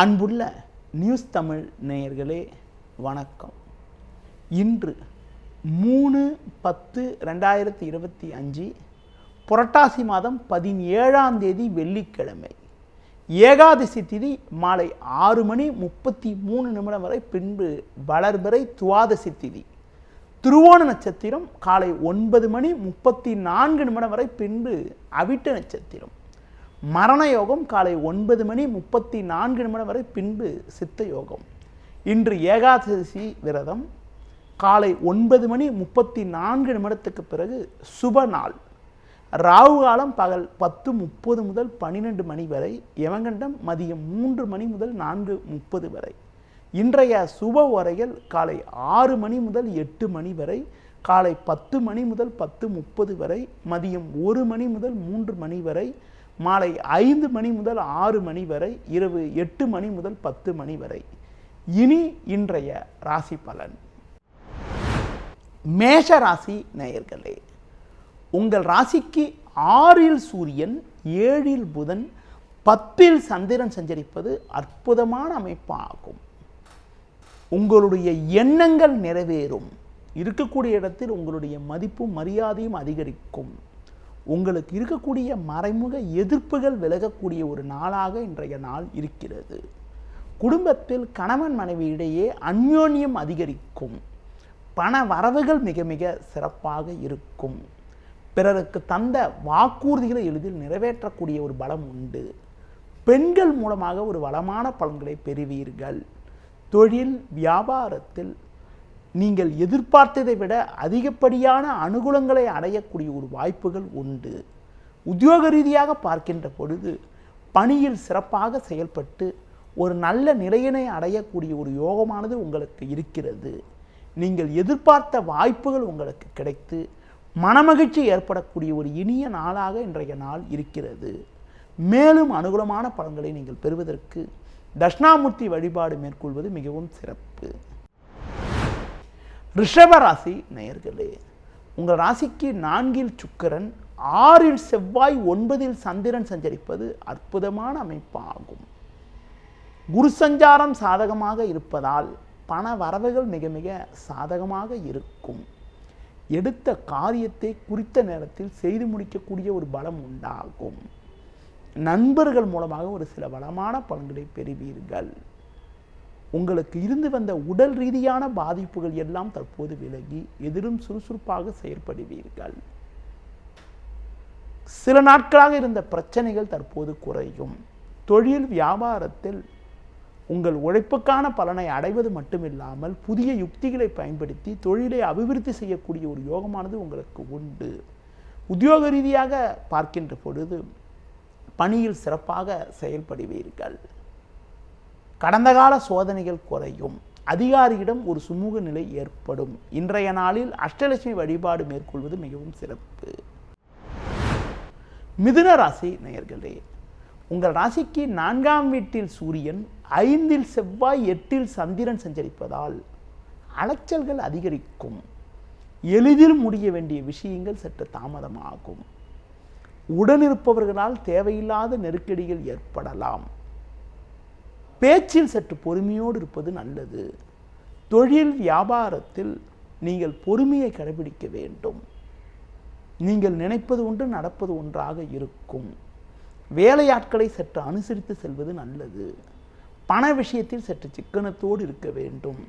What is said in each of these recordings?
அன்புள்ள நியூஸ் தமிழ் நேயர்களே வணக்கம். இன்று 3/10/2025 புரட்டாசி மாதம் 17ஆம் தேதி வெள்ளிக்கிழமை. ஏகாதசி திதி மாலை 6:33 வரை, பின்பு வளர்பிறை துவாதசி திதி. திருவோண நட்சத்திரம் காலை 9:34 வரை, பின்பு அவிட்ட நட்சத்திரம். மரண யோகம் காலை 9:34 வரை, பின்பு சித்த யோகம். இன்று ஏகாதசி விரதம். காலை 9:34 பிறகு சுப நாள். ராகு காலம் பகல் 10:30 முதல் 12 மணி வரை. யமகண்டம் மதியம் 3 மணி முதல் 4:30 வரை. இன்றைய சுப உரைகள் காலை 6 மணி முதல் 8 மணி வரை, காலை 10 மணி முதல் 10:30 வரை, மதியம் 1 மணி முதல் 3 மணி வரை, மாலை 5 மணி முதல் 6 மணி வரை, இரவு 8 மணி முதல் 10 மணி வரை. இனி இன்றைய ராசி பலன். மேஷ ராசி நேயர்களே, உங்கள் ராசிக்கு 6இல் சூரியன், 7இல் புதன், 10இல் சந்திரன் சஞ்சரிப்பது அற்புதமான அமைப்பாகும். உங்களுடைய எண்ணங்கள் நிறைவேறும். இருக்கக்கூடிய இடத்தில் உங்களுடைய மதிப்பும் மரியாதையும் அதிகரிக்கும். உங்களுக்கு இருக்கக்கூடிய மறைமுக எதிர்ப்புகள் விலகக்கூடிய ஒரு நாளாக இன்றைய நாள் இருக்கிறது. குடும்பத்தில் கணவன் மனைவி இடையே அந்யோன்யம் அதிகரிக்கும். பண வரவுகள் மிக மிக சிறப்பாக இருக்கும். பிறருக்கு தந்த வாக்குறுதிகளை எளிதில் நிறைவேற்றக்கூடிய ஒரு பலம் உண்டு. பெண்கள் மூலமாக ஒரு வளமான பலன்களை பெறுவீர்கள். தொழில் வியாபாரத்தில் நீங்கள் எதிர்பார்த்ததை விட அதிகப்படியான அனுகூலங்களை அடையக்கூடிய ஒரு வாய்ப்புகள் உண்டு. உத்தியோக ரீதியாக பார்க்கின்ற பொழுது பணியில் சிறப்பாக செயல்பட்டு ஒரு நல்ல நிலையினை அடையக்கூடிய ஒரு யோகமானது உங்களுக்கு இருக்கிறது. நீங்கள் எதிர்பார்த்த வாய்ப்புகள் உங்களுக்கு கிடைத்து மனமகிழ்ச்சி ஏற்படக்கூடிய ஒரு இனிய நாளாக இன்றைய நாள் இருக்கிறது. மேலும் அனுகூலமான பலன்களை நீங்கள் பெறுவதற்கு தட்சிணாமூர்த்தி வழிபாடு மேற்கொள்வது மிகவும் சிறப்பு. ரிஷபராசி நேயர்களே, உங்கள் ராசிக்கு 4இல் சுக்கிரன், 6இல் செவ்வாய், 9இல் சந்திரன் சஞ்சரிப்பது அற்புதமான அமைப்பாகும். குரு சஞ்சாரம் சாதகமாக இருப்பதால் பண வரவுகள் மிக மிக சாதகமாக இருக்கும். எடுத்த காரியத்தை குறித்த நேரத்தில் செய்து முடிக்கக்கூடிய ஒரு பலம் உண்டாகும். நண்பர்கள் மூலமாக ஒரு சில வளமான பலன்களை பெறுவீர்கள். உங்களுக்கு இருந்து வந்த உடல் ரீதியான பாதிப்புகள் எல்லாம் தற்போது விலகி எதிரும் சுறுசுறுப்பாக செயல்படுவீர்கள். சில நாட்களாக இருந்த பிரச்சனைகள் தற்போது குறையும். தொழில் வியாபாரத்தில் உங்கள் உழைப்புக்கான பலனை அடைவது மட்டுமில்லாமல் புதிய யுக்திகளை பயன்படுத்தி தொழிலை அபிவிருத்தி செய்யக்கூடிய ஒரு யோகமானது உங்களுக்கு உண்டு. உத்தியோக ரீதியாக பார்க்கின்ற பொழுது பணியில் சிறப்பாக செயல்படுவீர்கள். கடந்த கால சோதனைகள் குறையும். அதிகாரியிடம் ஒரு சுமூக நிலை ஏற்படும். இன்றைய நாளில் அஷ்டலட்சுமி வழிபாடு மேற்கொள்வது மிகவும் சிறப்பு. மிதுன ராசி நேயர்களே, உங்கள் ராசிக்கு 4ஆம் வீட்டில் சூரியன், 5இல் செவ்வாய், 8இல் சந்திரன் சஞ்சரிப்பதால் அலைச்சல்கள் அதிகரிக்கும். எளிதில் முடிய வேண்டிய விஷயங்கள் சற்று தாமதமாகும். உடனிருப்பவர்களால் தேவையில்லாத நெருக்கடிகள் ஏற்படலாம். பேச்சில் சற்று பொறுமையோடு இருப்பது நல்லது. தொழில் வியாபாரத்தில் நீங்கள் பொறுமையை கடைபிடிக்க வேண்டும். நீங்கள் நினைப்பது ஒன்று நடப்பது ஒன்றாக இருக்கும். வேலையாட்களை சற்று அனுசரித்து செல்வது நல்லது. பண விஷயத்தில் சற்று சிக்கனத்தோடு இருக்க வேண்டும்.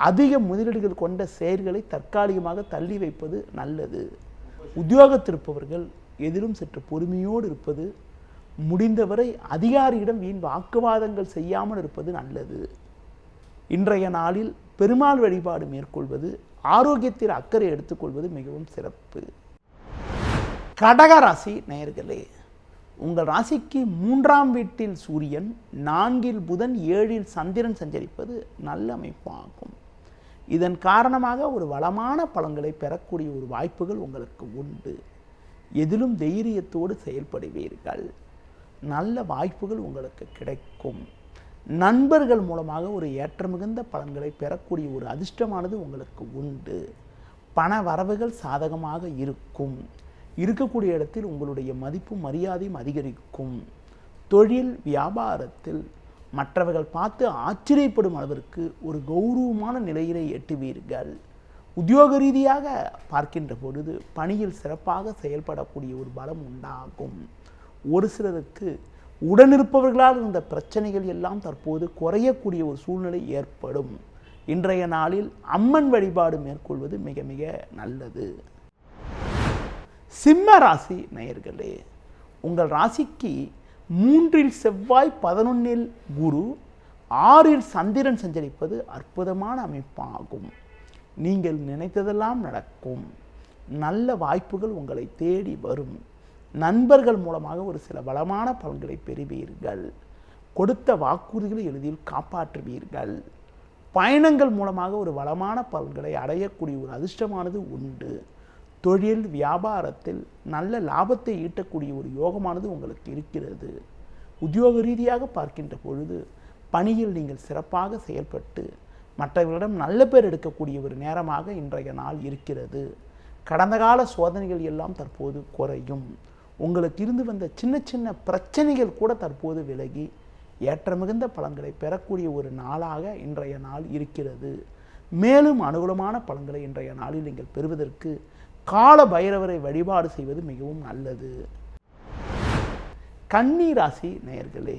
அதிக முதலீடுகள் கொண்ட செயல்களை தற்காலிகமாக தள்ளி வைப்பது நல்லது. உத்தியோகத்திருப்பவர்கள் எதிலும் சற்று பொறுமையோடு இருப்பது, முடிந்தவரை அதிகாரியிடம் வீண் வாக்குவாதங்கள் செய்யாமல் இருப்பது நல்லது. இன்றைய நாளில் பெருமாள் வழிபாடு மேற்கொள்வது, ஆரோக்கியத்தில் அக்கறை எடுத்துக்கொள்வது மிகவும் சிறப்பு. கடகராசி நேயர்களே, உங்கள் ராசிக்கு 3ஆம் வீட்டில் சூரியன், 4இல் புதன், 7இல் சந்திரன் சஞ்சரிப்பது நல்ல அமைப்பாகும். இதன் காரணமாக ஒரு வளமான பலன்களை பெறக்கூடிய ஒரு வாய்ப்புகள் உங்களுக்கு உண்டு. எதிலும் தைரியத்தோடு செயல்படுவீர்கள். நல்ல வாய்ப்புகள் உங்களுக்கு கிடைக்கும். நண்பர்கள் மூலமாக ஒரு ஏற்ற மிகுந்த பலன்களை பெறக்கூடிய ஒரு அதிர்ஷ்டமானது உங்களுக்கு உண்டு. பண வரவுகள் சாதகமாக இருக்கும். இருக்கக்கூடிய இடத்தில் உங்களுடைய மதிப்பும் மரியாதையும் அதிகரிக்கும். தொழில் வியாபாரத்தில் மற்றவர்கள் பார்த்து ஆச்சரியப்படும் அளவிற்கு ஒரு கௌரவமான நிலையிலே எட்டுவீர்கள். உத்தியோக ரீதியாக பார்க்கின்ற பொழுது பணியில் சிறப்பாக செயல்படக்கூடிய ஒரு பலம் உண்டாகும். ஒரு சிலருக்கு உடனிருப்பவர்களால் இருந்த பிரச்சனைகள் எல்லாம் தற்போது குறையக்கூடிய ஒரு சூழ்நிலை ஏற்படும். இன்றைய நாளில் அம்மன் வழிபாடு மேற்கொள்வது மிக மிக நல்லது. சிம்ம ராசி நேயர்களே, உங்கள் ராசிக்கு 3இல் செவ்வாய், 11இல் குரு, 6இல் சந்திரன் சஞ்சரிப்பது அற்புதமான அமைப்பாகும். நீங்கள் நினைத்ததெல்லாம் நடக்கும். நல்ல வாய்ப்புகள் உங்களை தேடி வரும். நண்பர்கள் மூலமாக ஒரு சில வளமான பலன்களை பெறுவீர்கள். கொடுத்த வாக்குறுதிகளை எளிதில் காப்பாற்றுவீர்கள். பயணங்கள் மூலமாக ஒரு வளமான பலன்களை அடையக்கூடிய ஒரு அதிர்ஷ்டமானது உண்டு. தொழில் வியாபாரத்தில் நல்ல லாபத்தை ஈட்டக்கூடிய ஒரு யோகமானது உங்களுக்கு இருக்கிறது. உத்தியோக ரீதியாக பார்க்கின்ற பொழுது பணியில் நீங்கள் சிறப்பாக செயல்பட்டு மற்றவர்களிடம் நல்ல பேர் எடுக்கக்கூடிய ஒரு நேரமாக இன்றைய நாள் இருக்கிறது. கடந்த கால சோதனைகள் எல்லாம் தற்போது குறையும். உங்களுக்கு இருந்து வந்த சின்ன சின்ன பிரச்சனைகள் கூட தற்போது விலகி ஏற்ற மிகுந்த பலன்களை பெறக்கூடிய ஒரு நாளாக இன்றைய நாள் இருக்கிறது. மேலும் அனுகூலமான பலன்களை இன்றைய நாளில் நீங்கள் பெறுவதற்கு கால பைரவரை வழிபாடு செய்வது மிகவும் நல்லது. கன்னி ராசி நேயர்களே,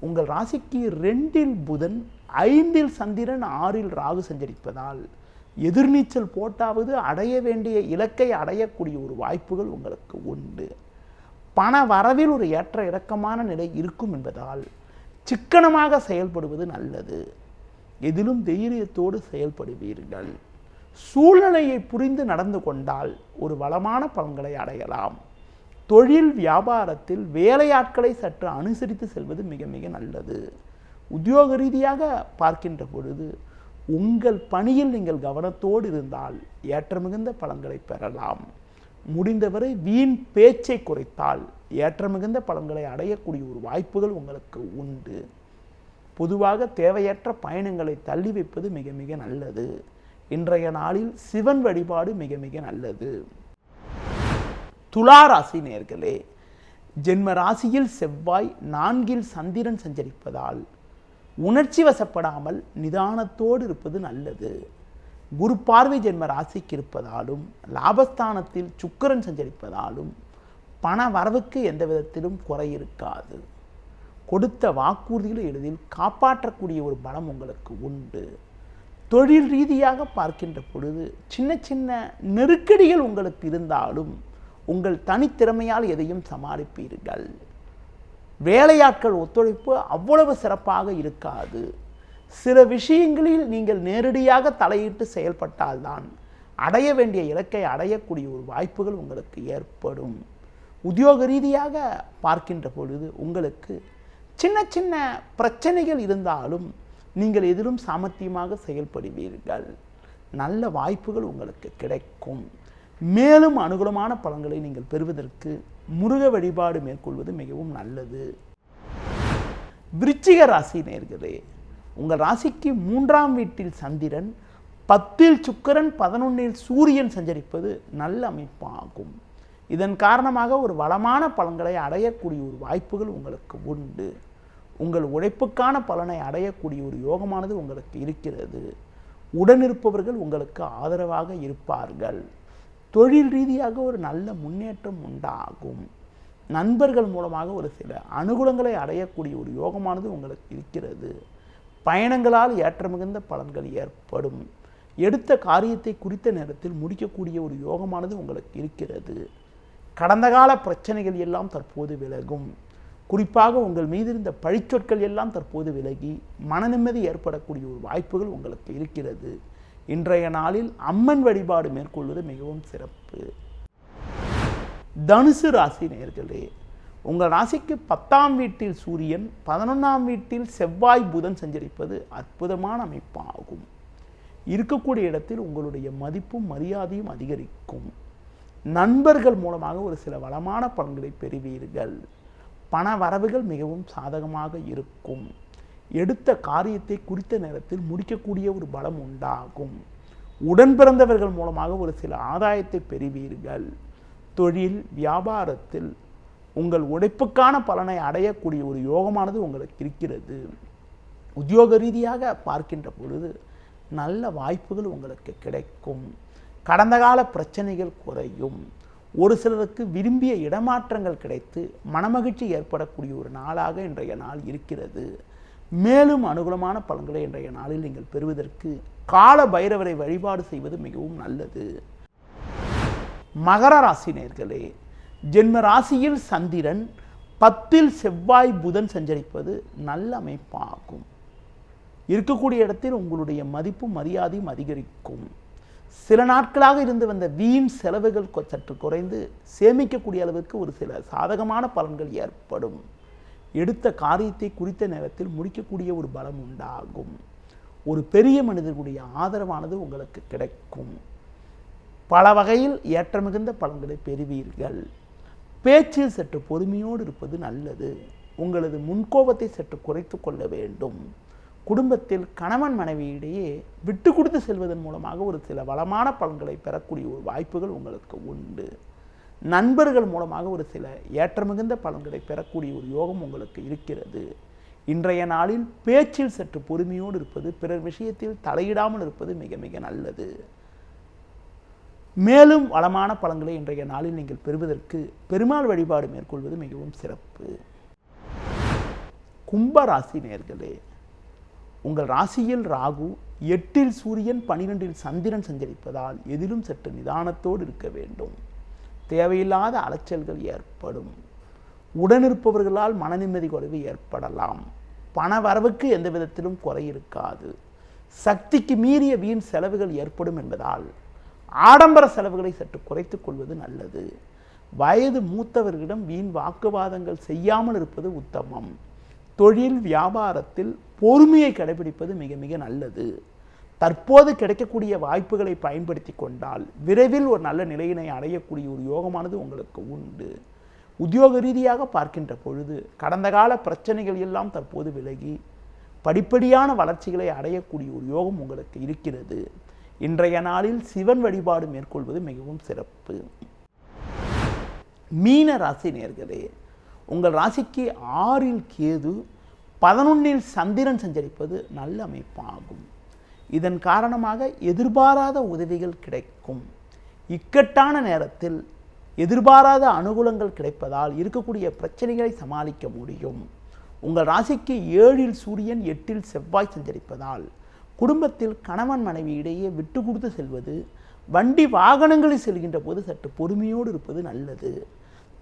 உங்கள் ராசிக்கு 2இல் புதன், 5இல் சந்திரன், 6இல் ராகு சஞ்சரிப்பதால் எதிர்நீச்சல் போட்டாவது அடைய வேண்டிய இலக்கை அடையக்கூடிய ஒரு வாய்ப்புகள் உங்களுக்கு உண்டு. பண வரவில் ஒரு ஏற்ற இறக்கமான நிலை இருக்கும் என்பதால் சிக்கனமாக செயல்படுவது நல்லது. எதிலும் தைரியத்தோடு செயல்படுவீர்கள். சூழ்நிலையை புரிந்து நடந்து கொண்டால் ஒரு வளமான பலன்களை அடையலாம். தொழில் வியாபாரத்தில் வேலையாட்களை சற்று அனுசரித்து செல்வது மிக மிக நல்லது. உத்தியோக ரீதியாக பார்க்கின்ற பொழுது உங்கள் பணியில் நீங்கள் கவனத்தோடு இருந்தால் ஏற்ற மிகுந்த பலன்களை பெறலாம். முடிந்தவரை வீண் பேச்சை குறைத்தால் ஏற்ற மிகுந்த பலன்களை அடையக்கூடிய ஒரு வாய்ப்புகள் உங்களுக்கு உண்டு. பொதுவாக தேவையற்ற பயணங்களை தள்ளி வைப்பது மிக மிக நல்லது. இன்றைய நாளில் சிவன் வழிபாடு மிக மிக நல்லது. துலா ராசி நேயர்களே, ஜென்ம ராசியில் செவ்வாய், 4இல் சந்திரன் சஞ்சரிப்பதால் உணர்ச்சி வசப்படாமல் நிதானத்தோடு இருப்பது நல்லது. குரு பார்வை ஜென்ம ராசிக்கு இருப்பதாலும் லாபஸ்தானத்தில் சுக்கிரன் சஞ்சரிப்பதாலும் பண வரவுக்கு எந்த விதத்திலும் குறை இருக்காது. கொடுத்த வாக்குறுதிகளை எளிதில் காப்பாற்றக்கூடிய ஒரு பலம் உங்களுக்கு உண்டு. தொழில் ரீதியாக பார்க்கின்ற பொழுது சின்ன சின்ன நெருக்கடிகள் உங்களுக்கு இருந்தாலும் உங்கள் தனித்திறமையால் எதையும் சமாளிப்பீர்கள். வேலையாட்கள் ஒத்துழைப்பு அவ்வளவு சிறப்பாக இருக்காது. சில விஷயங்களில் நீங்கள் நேரடியாக தலையிட்டு செயல்பட்டால்தான் அடைய வேண்டிய இலக்கை அடையக்கூடிய ஒரு வாய்ப்புகள் உங்களுக்கு ஏற்படும். உத்தியோக ரீதியாக பார்க்கின்ற பொழுது உங்களுக்கு சின்ன சின்ன பிரச்சனைகள் இருந்தாலும் நீங்கள் எதிலும் சாமர்த்தியமாக செயல்படுவீர்கள். நல்ல வாய்ப்புகள் உங்களுக்கு கிடைக்கும். மேலும் அனுகூலமான பலன்களை நீங்கள் பெறுவதற்கு முருக வழிபாடு மேற்கொள்வது மிகவும் நல்லது. விருச்சிக ராசி நேயர்களே, உங்கள் ராசிக்கு 3ஆம் வீட்டில் சந்திரன், 10இல் சுக்கிரன், 11இல் சூரியன் சஞ்சரிப்பது நல்ல அமைப்பாகும். இதன் காரணமாக ஒரு வளமான பலன்களை அடையக்கூடிய ஒரு வாய்ப்புகள் உங்களுக்கு உண்டு. உங்கள் உழைப்புக்கான பலனை அடையக்கூடிய ஒரு யோகமானது உங்களுக்கு இருக்கிறது. உடனிருப்பவர்கள் உங்களுக்கு ஆதரவாக இருப்பார்கள். தொழில் ரீதியாக ஒரு நல்ல முன்னேற்றம் உண்டாகும். நண்பர்கள் மூலமாக ஒரு சில அனுகூலங்களை அடையக்கூடிய ஒரு யோகமானது உங்களுக்கு இருக்கிறது. பயணங்களால் ஏற்ற மிகுந்த பலன்கள் ஏற்படும். எடுத்த காரியத்தை குறித்த நேரத்தில் முடிக்கக்கூடிய ஒரு யோகமானது உங்களுக்கு இருக்கிறது. கடந்த கால பிரச்சனைகள் எல்லாம் தற்போது விலகும். குறிப்பாக உங்கள் மீது இருந்த பழிச்சொற்கள் எல்லாம் தற்போது விலகி மன நிம்மதி ஏற்படக்கூடிய ஒரு வாய்ப்புகள் உங்களுக்கு இருக்கிறது. இன்றைய நாளில் அம்மன் வழிபாடு மேற்கொள்வது மிகவும் சிறப்பு. தனுசு ராசி நேயர்களே, உங்கள் ராசிக்கு 10ஆம் வீட்டில் சூரியன், 11ஆம் வீட்டில் செவ்வாய், புதன் சஞ்சரிப்பது அற்புதமான அமைப்பாகும். இருக்கக்கூடிய இடத்தில் உங்களுடைய மதிப்பும் மரியாதையும் அதிகரிக்கும். நண்பர்கள் மூலமாக ஒரு சில வளமான பலன்களை பெறுவீர்கள். பண வரவுகள் மிகவும் சாதகமாக இருக்கும். எடுத்த காரியத்தை குறித்த நேரத்தில் முடிக்கக்கூடிய ஒரு பலம் உண்டாகும். உடன் பிறந்தவர்கள் மூலமாக ஒரு சில ஆதாயத்தை பெறுவீர்கள். தொழில் வியாபாரத்தில் உங்கள் உழைப்புக்கான பலனை அடையக்கூடிய ஒரு யோகமானது உங்களுக்கு இருக்கிறது. உத்தியோக ரீதியாக பார்க்கின்ற பொழுது நல்ல வாய்ப்புகள் உங்களுக்கு கிடைக்கும். கடந்த கால பிரச்சனைகள் குறையும். ஒரு சிலருக்கு விரும்பிய இடமாற்றங்கள் கிடைத்து மனமகிழ்ச்சி ஏற்படக்கூடிய ஒரு நாளாக இன்றைய நாள் இருக்கிறது. மேலும் அனுகூலமான பலன்களை இன்றைய நாளில் நீங்கள் பெறுவதற்கு கால பைரவரை வழிபாடு செய்வது மிகவும் நல்லது. மகர ராசி நேயர்களே, ஜென்ம ராசியில் சந்திரன், 10ல் செவ்வாய் புதன் சஞ்சரிப்பது நல்ல அமைப்பாகும். இருக்கக்கூடிய இடத்தில் உங்களுடைய மதிப்பும் மரியாதையும் அதிகரிக்கும். சில நாட்களாக இருந்து வந்த வீண் செலவுகள் சற்று குறைந்து சேமிக்கக்கூடிய அளவுக்கு ஒரு சில சாதகமான பலன்கள் ஏற்படும். எடுத்த காரியத்தை குறித்த நேரத்தில் முடிக்கக்கூடிய ஒரு பலம் உண்டாகும். ஒரு பெரிய மனிதர்களுடைய ஆதரவானது உங்களுக்கு கிடைக்கும். பல வகையில் ஏற்ற மிகுந்த பலன்களை பெறுவீர்கள். பேச்சில் சற்று பொறுமையோடு இருப்பது நல்லது. உங்களது முன்கோபத்தை சற்று குறைத்து கொள்ள வேண்டும். குடும்பத்தில் கணவன் மனைவியிடையே விட்டு கொடுத்து செல்வதன் மூலமாக ஒரு சில வளமான பலன்களை பெறக்கூடிய ஒரு வாய்ப்புகள் உங்களுக்கு உண்டு. நண்பர்கள் மூலமாக ஒரு சில ஏற்ற மிகுந்த பலன்களை பெறக்கூடிய ஒரு யோகம் உங்களுக்கு இருக்கிறது. இன்றைய நாளில் பேச்சில் சற்று பொறுமையோடு இருப்பது, பிறர் விஷயத்தில் தலையிடாமல் இருப்பது மிக மிக நல்லது. மேலும் வளமான பலன்களை இன்றைய நாளில் நீங்கள் பெறுவதற்கு பெருமாள் வழிபாடு மேற்கொள்வது மிகவும் சிறப்பு. கும்பராசி நேயர்களே, உங்கள் ராசியில் ராகு, 8ல் சூரியன், 12ல் சந்திரன் சஞ்சரிப்பதால் எதிலும் சற்று நிதானத்தோடு இருக்க வேண்டும். தேவையில்லாத அலைச்சல்கள் ஏற்படும். உடனிருப்பவர்களால் மன நிம்மதி குறைவு ஏற்படலாம். பண வரவுக்கு எந்த விதத்திலும் குறை இருக்காது. சக்திக்கு மீறிய வீண் செலவுகள் ஏற்படும் என்பதால் ஆடம்பர செலவுகளை சற்று குறைத்துக் கொள்வது நல்லது. வயது மூத்தவர்களிடம் வீண் வாக்குவாதங்கள் செய்யாமல் இருப்பது உத்தமம். தொழில் வியாபாரத்தில் பொறுமையை கடைபிடிப்பது மிக மிக நல்லது. தற்போது கிடைக்கக்கூடிய வாய்ப்புகளை பயன்படுத்தி கொண்டால் விரைவில் ஒரு நல்ல நிலையினை அடையக்கூடிய ஒரு யோகமானது உங்களுக்கு உண்டு. உத்தியோக ரீதியாக பார்க்கின்ற பொழுது கடந்த கால பிரச்சனைகள் எல்லாம் தற்போது விலகி படிப்படியான வளர்ச்சிகளை அடையக்கூடிய ஒரு யோகம் உங்களுக்கு இருக்கிறது. இன்றைய நாளில் சிவன் வழிபாடு மேற்கொள்வது மிகவும் சிறப்பு. மீன ராசி நேயர்களே, உங்கள் ராசிக்கு 6ல் கேது, 11ல் சந்திரன் சஞ்சரிப்பது நல்ல அமைப்பாகும். இதன் காரணமாக எதிர்பாராத உதவிகள் கிடைக்கும். இக்கட்டான நேரத்தில் எதிர்பாராத அனுகூலங்கள் கிடைப்பதால் இருக்கக்கூடிய பிரச்சனைகளை சமாளிக்க முடியும். உங்கள் ராசிக்கு 7ல் சூரியன், 8ல் செவ்வாய் சஞ்சரிப்பதால் குடும்பத்தில் கணவன் மனைவி இடையே விட்டு கொடுத்து செல்வது, வண்டி வாகனங்களில் செல்கின்ற போது சற்று பொறுமையோடு இருப்பது நல்லது.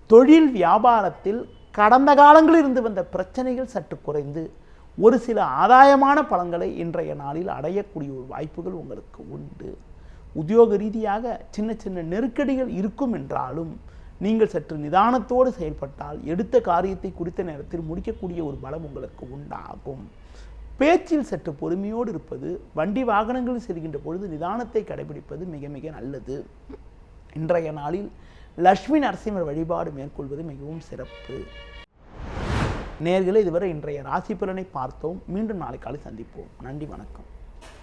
தொழில் வியாபாரத்தில் கடந்த காலங்களில் இருந்து வந்த பிரச்சனைகள் சற்று குறைந்து ஒரு சில ஆதாயமான பலன்களை இன்றைய நாளில் அடையக்கூடிய ஒரு வாய்ப்புகள் உங்களுக்கு உண்டு. உத்தியோக ரீதியாக சின்ன சின்ன நெருக்கடிகள் இருக்கும் என்றாலும் நீங்கள் சற்று நிதானத்தோடு செயல்பட்டால் எடுத்த காரியத்தை குறித்த நேரத்தில் முடிக்கக்கூடிய ஒரு பலம் உங்களுக்கு உண்டாகும். பேச்சில் சற்று பொறுமையோடு இருப்பது, வண்டி வாகனங்களில் செல்கின்ற பொழுது நிதானத்தை கடைபிடிப்பது மிக மிக நல்லது. இன்றைய நாளில் லட்சுமி நரசிம்மர் வழிபாடு மேற்கொள்வது மிகவும் சிறப்பு. நேயர்களே, இதுவரை இன்றைய ராசி பலனை பார்த்தோம். மீண்டும் நாளை காலை சந்திப்போம். நன்றி, வணக்கம்.